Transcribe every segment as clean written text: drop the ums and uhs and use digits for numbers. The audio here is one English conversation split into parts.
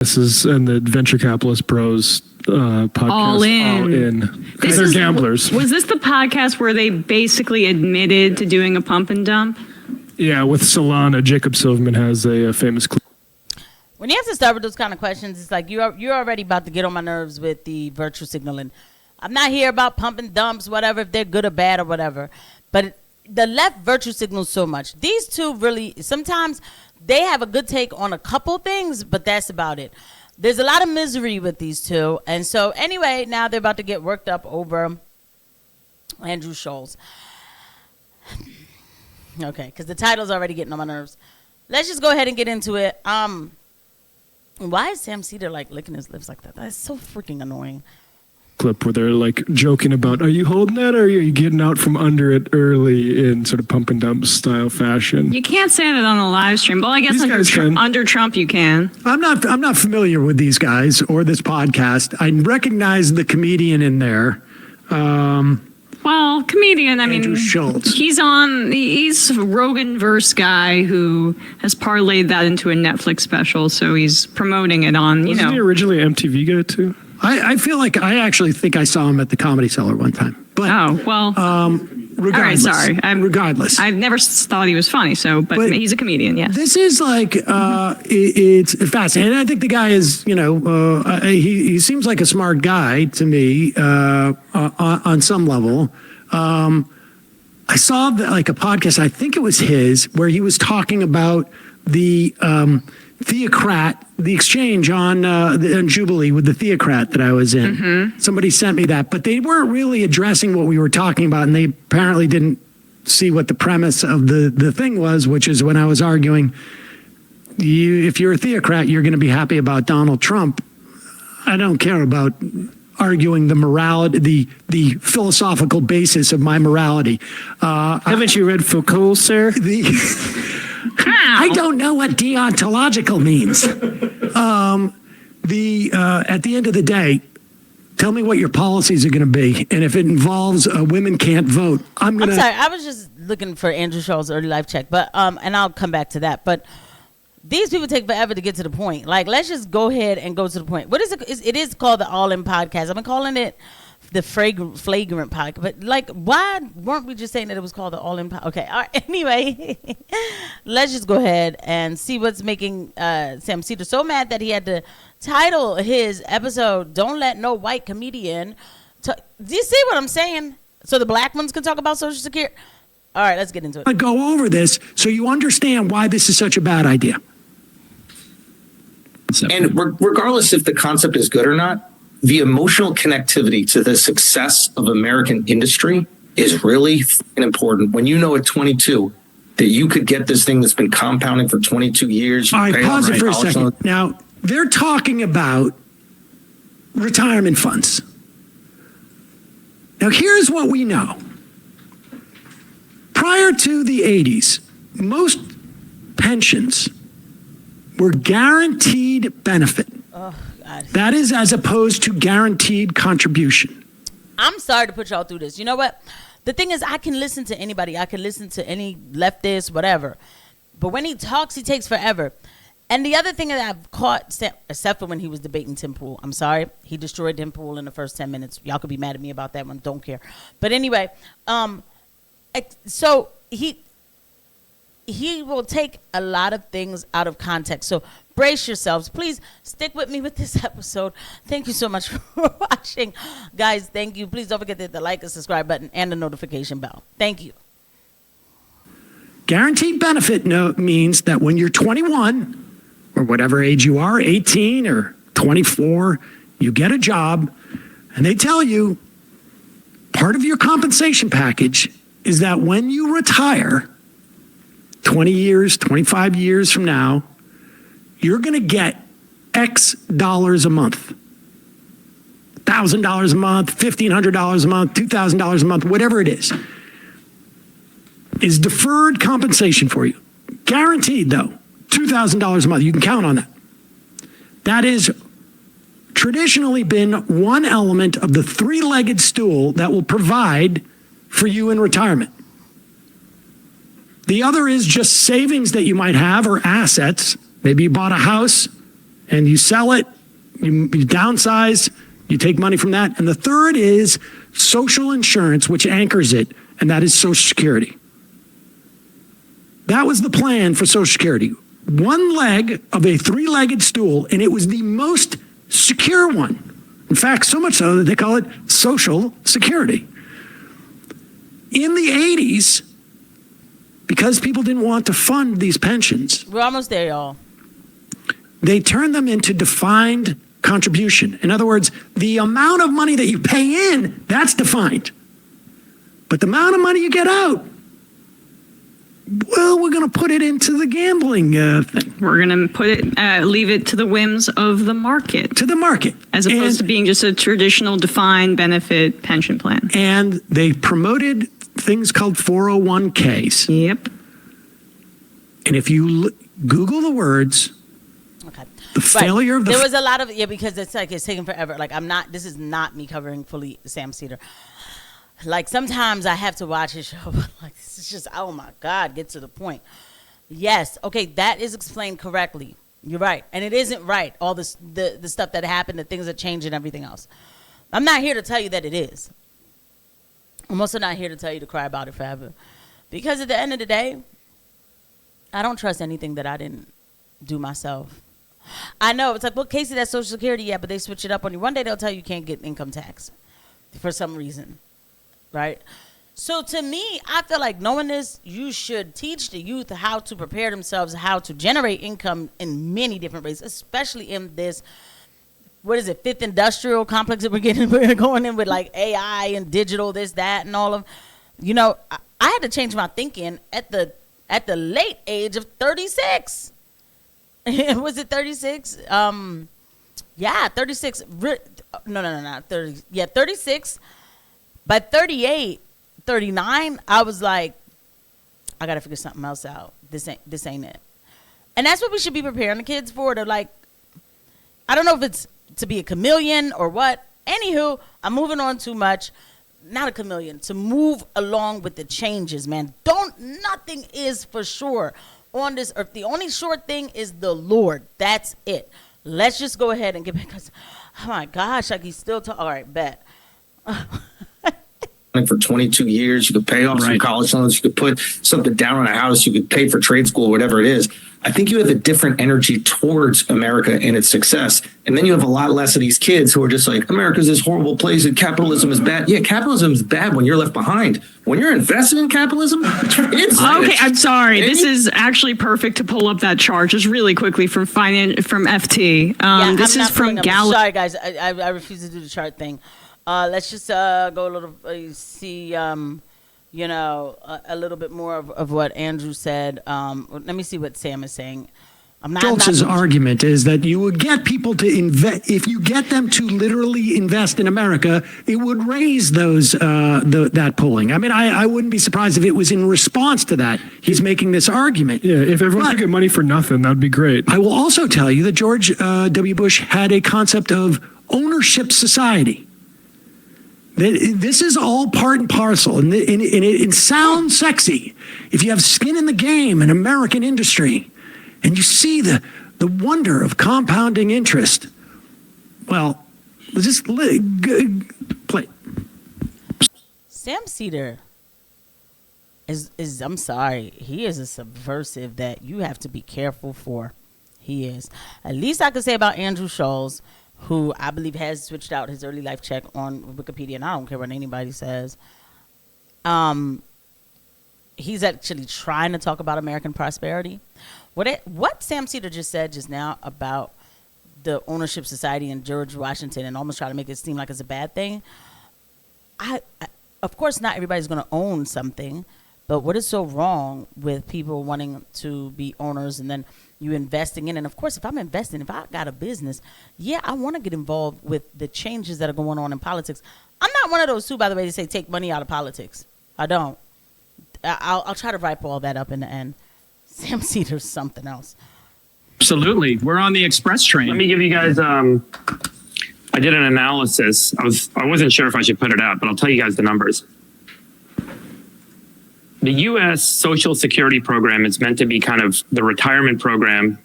This is and the Venture Capitalist Bros podcast. All in. Because they're gamblers. Was this the podcast where they basically admitted to doing a pump and dump? Yeah, with Solana, Jacob Silverman has a famous clip. When you have to start with those kind of questions, it's like you're already about to get on my nerves with the virtue signaling. I'm not here about pump and dumps, whatever, if they're good or bad or whatever. But the left virtue signals so much. These two really, sometimes they have a good take on a couple things, but that's about it. There's a lot of misery with these two. And so anyway, now they're about to get worked up over Andrew Schulz. Okay, because the title's already getting on my nerves. Let's just go ahead and get into it. Why is Sam Seder like licking his lips like that? That's so freaking annoying. Clip where they're like joking about, are you holding that or are you getting out from under it early in sort of pump and dump style fashion? You can't say that on the live stream. Well, I guess under Trump you can. I'm not familiar with these guys or this podcast. I recognize the comedian in there. Well, comedian, I mean, Andrew Schulz. He's a Rogan-verse guy who has parlayed that into a Netflix special, so he's promoting it on, Wasn't he originally an MTV guy too? I feel like I actually think I saw him at the Comedy Cellar one time. But, regardless. All right, sorry. Regardless. I've never thought he was funny, but he's a comedian, yeah. This is like, it's fascinating. I think the guy is, he seems like a smart guy to me on some level. I saw like a podcast, I think it was his, where he was talking about the Theocrat, the exchange on Jubilee with the Theocrat that I was in. Mm-hmm. Somebody sent me that, but they weren't really addressing what we were talking about, and they apparently didn't see what the premise of the thing was, which is when I was arguing, if you're a Theocrat, you're going to be happy about Donald Trump. I don't care about arguing the morality, the philosophical basis of my morality. Haven't you read Foucault, sir? I don't know what deontological means. At the end of the day, tell me what your policies are going to be, and if it involves women can't vote, I'm sorry. I was just looking for Andrew Schulz early life check, but and I'll come back to that. But these people take forever to get to the point. Like, let's just go ahead and go to the point. What is it? It is called the All In Podcast. I've been calling it the flagrant podcast, but like, why weren't we just saying that it was called the All In Podcast? Okay, all right. Anyway, let's just go ahead and see what's making Sam Seder so mad that he had to title his episode "Don't Let No White Comedian." Do you see what I'm saying? So the black ones can talk about Social Security. All right, let's get into it. I go over this so you understand why this is such a bad idea. And regardless if the concept is good or not, the emotional connectivity to the success of American industry is really important. When you know at 22 that you could get this thing that's been compounding for 22 years. All right, pause it for a second. Now, they're talking about retirement funds. Now, here's what we know. Prior to the 80s, most pensions were guaranteed benefit. Oh, God. That is as opposed to guaranteed contribution. I'm sorry to put y'all through this. You know what? The thing is, I can listen to anybody. I can listen to any leftist, whatever. But when he talks, he takes forever. And the other thing that I've caught, except for when he was debating Tim Pool, I'm sorry, he destroyed Tim Pool in the first 10 minutes. Y'all could be mad at me about that one. Don't care. But anyway, so he will take a lot of things out of context. So brace yourselves. Please stick with me with this episode. Thank you so much for watching. Guys, thank you. Please don't forget to hit the like and subscribe button and the notification bell. Thank you. Guaranteed benefit means that when you're 21 or whatever age you are, 18 or 24, you get a job and they tell you part of your compensation package is that when you retire 20 years, 25 years from now, you're going to get X dollars a month. $1,000 a month, $1,500 a month, $2,000 a month, whatever it is deferred compensation for you. Guaranteed, though, $2,000 a month. You can count on that. That is traditionally been one element of the three-legged stool that will provide for you in retirement. The other is just savings that you might have or assets. Maybe you bought a house and you sell it, you downsize, you take money from that. And the third is social insurance, which anchors it, and that is Social Security. That was the plan for Social Security. One leg of a three-legged stool, and it was the most secure one. In fact, so much so that they call it Social Security. In the 80s, because people didn't want to fund these pensions, We're almost there, y'all. they turned them into defined contribution. In other words, the amount of money that you pay in, that's defined. But the amount of money you get out, well, we're going to put it into the gambling thing. We're going to leave it to the whims of the market. To the market. As opposed to being just a traditional defined benefit pension plan. And they promoted things called 401ks. Yep. And if you Google the words, Okay. the failure of the... There was a lot of, because it's like it's taking forever. Like this is not me covering fully Sam Seder. Like sometimes I have to watch his show, but like this is just, oh my God, get to the point. Yes, okay, that is explained correctly. You're right, and it isn't right. All this, the stuff that happened, the things that changed, and everything else. I'm not here to tell you that it is. I'm also not here to tell you to cry about it forever, because at the end of the day, I don't trust anything that I didn't do myself. I know it's like, well, Casey, that's Social Security, yeah, but they switch it up on you. One day they'll tell you can't get income tax for some reason. Right? So to me, I feel like knowing this, you should teach the youth how to prepare themselves, how to generate income in many different ways, especially in this, what is it, fifth industrial complex that we're going in with, like AI and digital, this, that, and all of, I had to change my thinking at the late age of 36. Was it 36? Yeah, 36. No, 30. Yeah, 36. By 38, 39, I was like, I got to figure something else out. This ain't it. And that's what we should be preparing the kids for. To like, I don't know if it's to be a chameleon or what. Anywho, I'm moving on too much. Not a chameleon. To move along with the changes, man. Nothing is for sure on this earth. The only sure thing is the Lord. That's it. Let's just go ahead and get back. Oh my gosh, like he's still talking. All right, bet. For 22 years, you could pay off some college loans, you could put something down on a house, you could pay for trade school, whatever it is. I think you have a different energy towards America and its success. And then you have a lot less of these kids who are just like, America's this horrible place and capitalism is bad. Yeah, capitalism is bad when you're left behind. When you're invested in capitalism, it's okay. I'm sorry. This is actually perfect to pull up that chart just really quickly from FT. This is from Gallup. Sorry, guys. I refuse to do the chart thing. Let's just go a little see, a little bit more of what Andrew said. Let me see what Sam is saying. Schultz's argument is that you would get people to invest. If you get them to literally invest in America, it would raise those that polling. I mean, I wouldn't be surprised if it was in response to that. He's making this argument. Yeah, if everyone could get money for nothing, that would be great. I will also tell you that George W. Bush had a concept of ownership society. This is all part and parcel, and it sounds sexy if you have skin in the game in American industry, and you see the wonder of compounding interest. Well, just play. Sam Seder is I'm sorry, he is a subversive that you have to be careful for. He is. At least I could say about Andrew Schulz, who I believe has switched out his early life check on Wikipedia, and I don't care what anybody says. He's actually trying to talk about American prosperity. What Sam Seder just said just now about the ownership society and George Washington and almost trying to make it seem like it's a bad thing. I of course, not everybody's going to own something, but what is so wrong with people wanting to be owners and then you investing in? And of course, if I'm investing, if I got a business, yeah, I want to get involved with the changes that are going on in politics. I'm not one of those two, by the way, to say take money out of politics. I don't. I'll try to wrap all that up in the end. Sam Seder's something else. Absolutely. We're on the express train. Let me give you guys, I did an analysis. I wasn't sure if I should put it out, but I'll tell you guys the numbers. The U.S. Social Security program is meant to be kind of the retirement program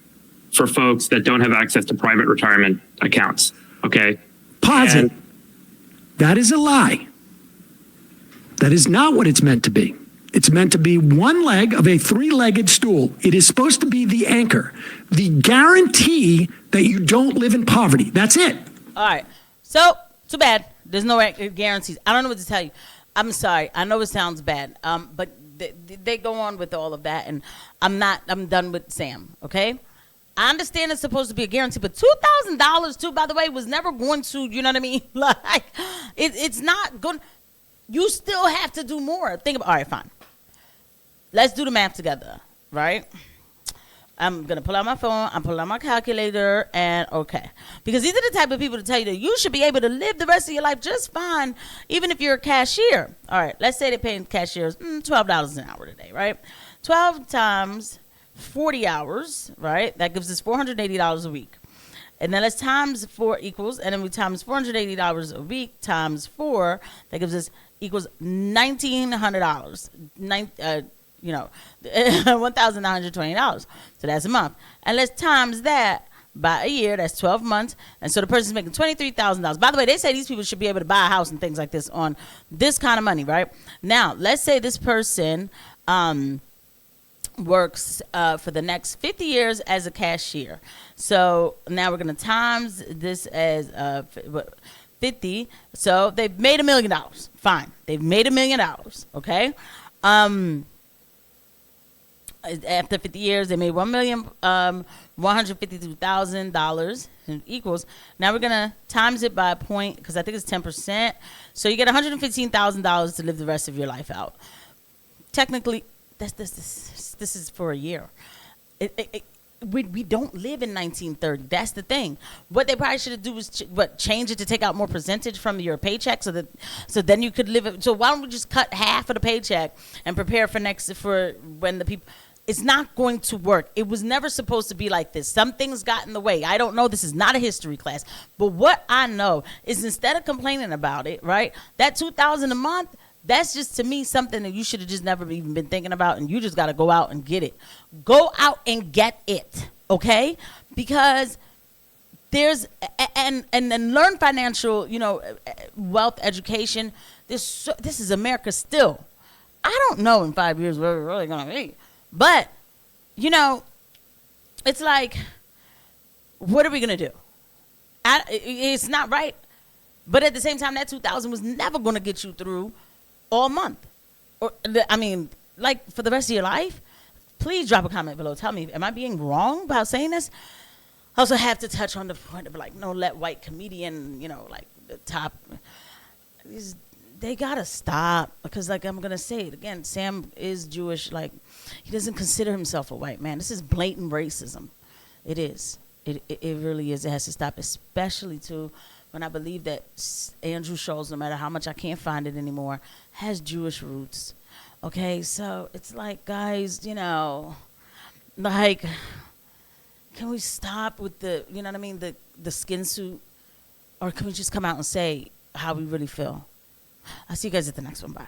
for folks that don't have access to private retirement accounts. Okay. Pause And- it. That is a lie. That is not what it's meant to be. It's meant to be one leg of a three-legged stool. It is supposed to be the anchor, the guarantee that you don't live in poverty. That's it. All right. So, too bad. There's no guarantees. I don't know what to tell you. I'm sorry. I know it sounds bad. But they go on with all of that, and I'm done with Sam, okay? I understand it's supposed to be a guarantee, but $2,000 too, by the way, was never going to, you know what I mean? Like, it's not going. You still have to do more. Think about. All right, fine. Let's do the math together, right? I'm gonna pull out my phone. I'm pulling out my calculator, and okay, because these are the type of people to tell you that you should be able to live the rest of your life just fine, even if you're a cashier. All right, let's say they're paying cashiers $12 an hour today, right? 12 times 40 hours, right? That gives us $480 a week. And then let's times 4 equals, and then we times $480 a week times 4. That gives us equals $1,900. $1,920. So that's a month. And let's times that by a year. That's 12 months. And so the person's making $23,000. By the way, they say these people should be able to buy a house and things like this on this kind of money, right? Now, let's say this person works for the next 50 years as a cashier. So now we're going to times this as 50. So they've made $1 million. Fine. They've made $1 million. Okay. After 50 years, they made $1,152,000 equals. Now we're gonna times it by a point because I think it's 10%. So you get $115,000 to live the rest of your life out. Technically, this is for a year. We don't live in 1930. That's the thing. What they probably should do was change it to take out more percentage from your paycheck, so then you could live it. So why don't we just cut half of the paycheck and prepare for when the people. It's not going to work. It was never supposed to be like this. Some things got in the way. I don't know. This is not a history class. But what I know is instead of complaining about it, right, that $2,000 a month, that's just to me something that you should have just never even been thinking about, and you just got to go out and get it. Go out and get it, okay? Because there's and then learn financial, wealth education. This is America still. I don't know in 5 years where we're really going to be. But, it's like, what are we going to do? It's not right. But at the same time, that $2,000 was never going to get you through all month. For the rest of your life. Please drop a comment below. Tell me, am I being wrong about saying this? I also have to touch on the point of, no let white comedian, the top. They got to stop because, I'm going to say it again, Sam is Jewish. He doesn't consider himself a white man. This is blatant racism. It is. It really is. It has to stop, especially, too, when I believe that Andrew Schulz, no matter how much I can't find it anymore, has Jewish roots. Okay? So it's like, guys, can we stop with the, the skin suit? Or can we just come out and say how we really feel? I'll see you guys at the next one. Bye.